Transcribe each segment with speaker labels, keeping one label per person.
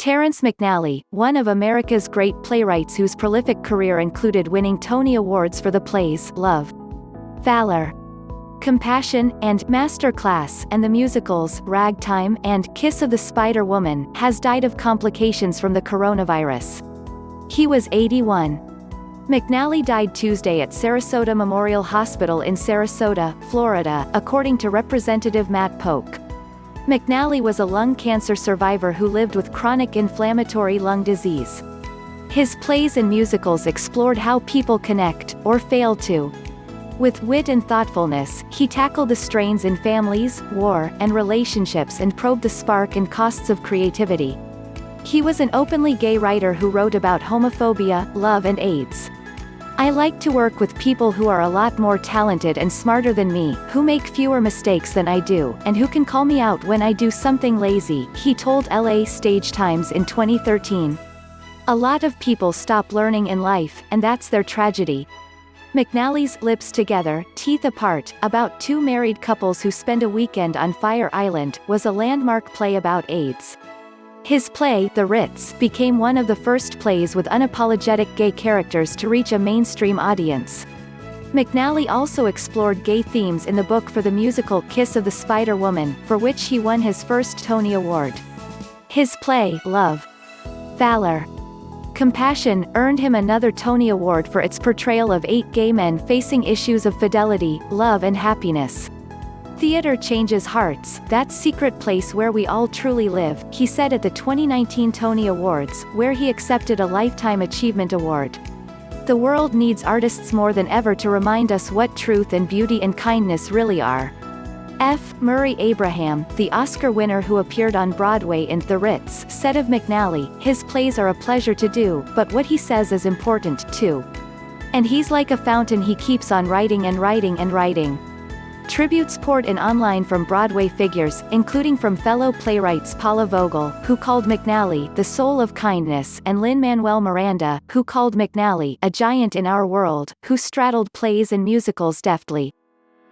Speaker 1: Terrence McNally, one of America's great playwrights whose prolific career included winning Tony Awards for the plays Love, Valour, Compassion, and Master Class, and the musicals Ragtime and Kiss of the Spider Woman, has died of complications from the coronavirus. He was 81. McNally died Tuesday at Sarasota Memorial Hospital in Sarasota, Florida, according to Representative Matt Polk. McNally was a lung cancer survivor who lived with chronic inflammatory lung disease. His plays and musicals explored how people connect, or fail to. With wit and thoughtfulness, he tackled the strains in families, war, and relationships and probed the spark and costs of creativity. He was an openly gay writer who wrote about homophobia, love and AIDS. "I like to work with people who are a lot more talented and smarter than me, who make fewer mistakes than I do, and who can call me out when I do something lazy," he told LA Stage Times in 2013. "A lot of people stop learning in life, and that's their tragedy." McNally's Lips Together, Teeth Apart, about two married couples who spend a weekend on Fire Island, was a landmark play about AIDS. His play, The Ritz, became one of the first plays with unapologetic gay characters to reach a mainstream audience. McNally also explored gay themes in the book for the musical Kiss of the Spider Woman, for which he won his first Tony Award. His play, Love, Valour, Compassion, earned him another Tony Award for its portrayal of 8 gay men facing issues of fidelity, love and happiness. "Theater changes hearts, that secret place where we all truly live," he said at the 2019 Tony Awards, where he accepted a Lifetime Achievement Award. "The world needs artists more than ever to remind us what truth and beauty and kindness really are." F. Murray Abraham, the Oscar winner who appeared on Broadway in The Ritz, said of McNally, "His plays are a pleasure to do, but what he says is important, too. And he's like a fountain, he keeps on writing and writing and writing." Tributes poured in online from Broadway figures, including from fellow playwrights Paula Vogel, who called McNally the soul of kindness, and Lin-Manuel Miranda, who called McNally a giant in our world, who straddled plays and musicals deftly.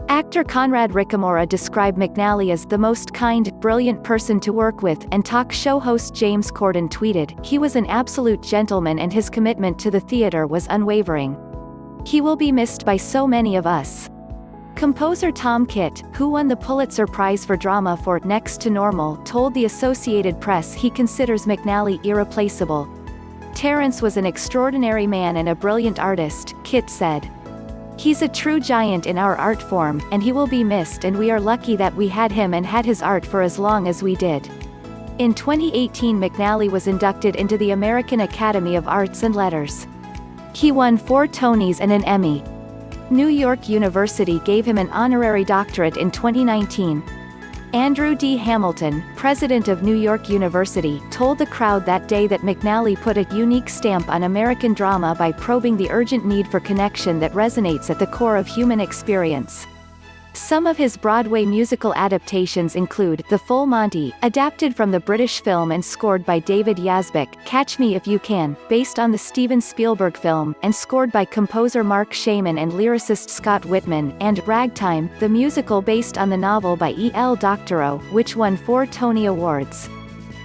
Speaker 1: Actor Conrad Ricamora described McNally as the most kind, brilliant person to work with, and talk show host James Corden tweeted, "He was an absolute gentleman and his commitment to the theater was unwavering. He will be missed by so many of us." Composer Tom Kitt, who won the Pulitzer Prize for Drama for Next to Normal, told the Associated Press he considers McNally irreplaceable. "Terrence was an extraordinary man and a brilliant artist," Kitt said. "He's a true giant in our art form, and he will be missed, and we are lucky that we had him and had his art for as long as we did." In 2018, McNally was inducted into the American Academy of Arts and Letters. He won 4 Tonys and an Emmy. New York University gave him an honorary doctorate in 2019. Andrew D. Hamilton, president of New York University, told the crowd that day that McNally put a unique stamp on American drama by probing the urgent need for connection that resonates at the core of human experience. Some of his Broadway musical adaptations include The Full Monty, adapted from the British film and scored by David Yazbek, Catch Me If You Can, based on the Steven Spielberg film, and scored by composer Mark Shaman and lyricist Scott Whitman, and Ragtime, the musical based on the novel by E. L. Doctorow, which won 4 Tony Awards.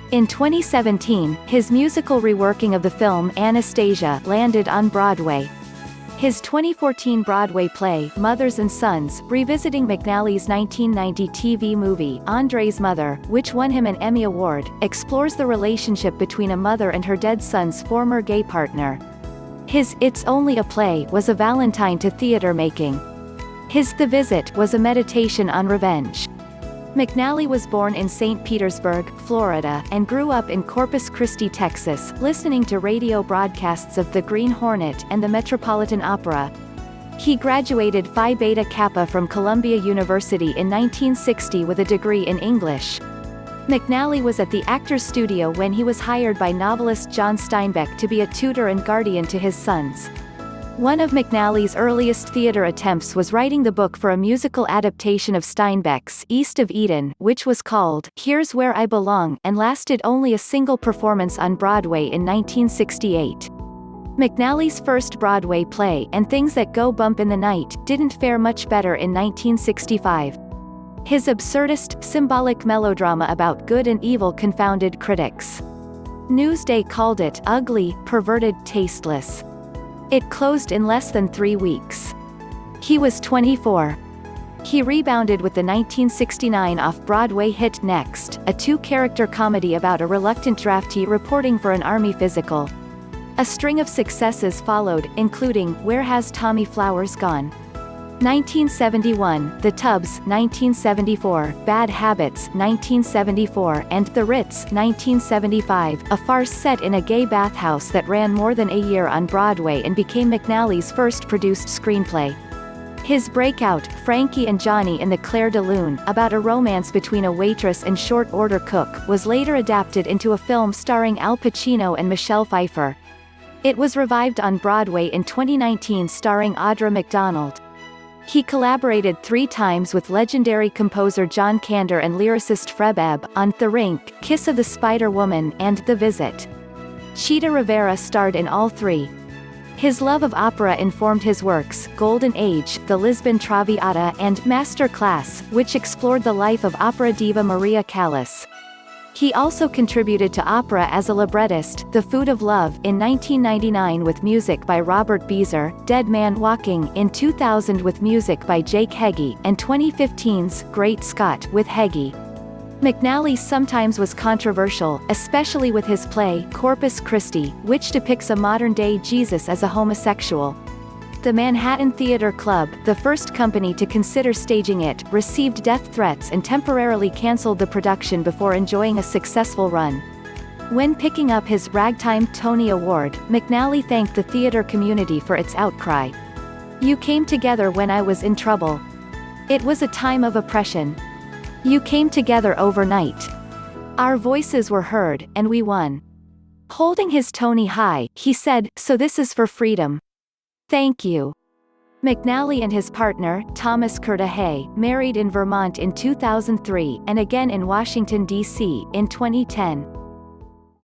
Speaker 1: In 2017, his musical reworking of the film Anastasia landed on Broadway. His 2014 Broadway play, Mothers and Sons, revisiting McNally's 1990 TV movie, Andre's Mother, which won him an Emmy Award, explores the relationship between a mother and her dead son's former gay partner. His It's Only a Play was a Valentine to theater making. His The Visit was a meditation on revenge. McNally was born in St. Petersburg, Florida, and grew up in Corpus Christi, Texas, listening to radio broadcasts of the Green Hornet and the Metropolitan Opera. He graduated Phi Beta Kappa from Columbia University in 1960 with a degree in English. McNally was at the Actors Studio when he was hired by novelist John Steinbeck to be a tutor and guardian to his sons. One of McNally's earliest theater attempts was writing the book for a musical adaptation of Steinbeck's East of Eden, which was called Here's Where I Belong, and lasted only a single performance on Broadway in 1968. McNally's first Broadway play, And Things That Go Bump in the Night, didn't fare much better in 1965. His absurdist, symbolic melodrama about good and evil confounded critics. Newsday called it ugly, perverted, tasteless. It closed in less than 3 weeks. He was 24. He rebounded with the 1969 off-Broadway hit Next, a 2-character comedy about a reluctant draftee reporting for an Army physical. A string of successes followed, including Where Has Tommy Flowers Gone? 1971, The Tubbs 1974, Bad Habits 1974, and The Ritz 1975, a farce set in a gay bathhouse that ran more than a year on Broadway and became McNally's first produced screenplay. His breakout, Frankie and Johnny in the Clair de Lune, about a romance between a waitress and short-order cook, was later adapted into a film starring Al Pacino and Michelle Pfeiffer. It was revived on Broadway in 2019 starring Audra McDonald. He collaborated 3 times with legendary composer John Kander and lyricist Freb Ebb, on The Rink, Kiss of the Spider-Woman, and The Visit. Chita Rivera starred in all 3. His love of opera informed his works, Golden Age, The Lisbon Traviata, and Master Class, which explored the life of opera diva Maria Callas. He also contributed to opera as a librettist, The Food of Love in 1999 with music by Robert Beezer, Dead Man Walking in 2000 with music by Jake Heggie, and 2015's Great Scott with Heggie. McNally sometimes was controversial, especially with his play, Corpus Christi, which depicts a modern-day Jesus as a homosexual. The Manhattan Theatre Club, the first company to consider staging it, received death threats and temporarily cancelled the production before enjoying a successful run. When picking up his Ragtime Tony Award, McNally thanked the theatre community for its outcry. "You came together when I was in trouble. It was a time of oppression. You came together overnight. Our voices were heard, and we won." Holding his Tony high, he said, "So this is for freedom. Thank you." McNally and his partner, Thomas Curtahay, married in Vermont in 2003, and again in Washington, D.C., in 2010.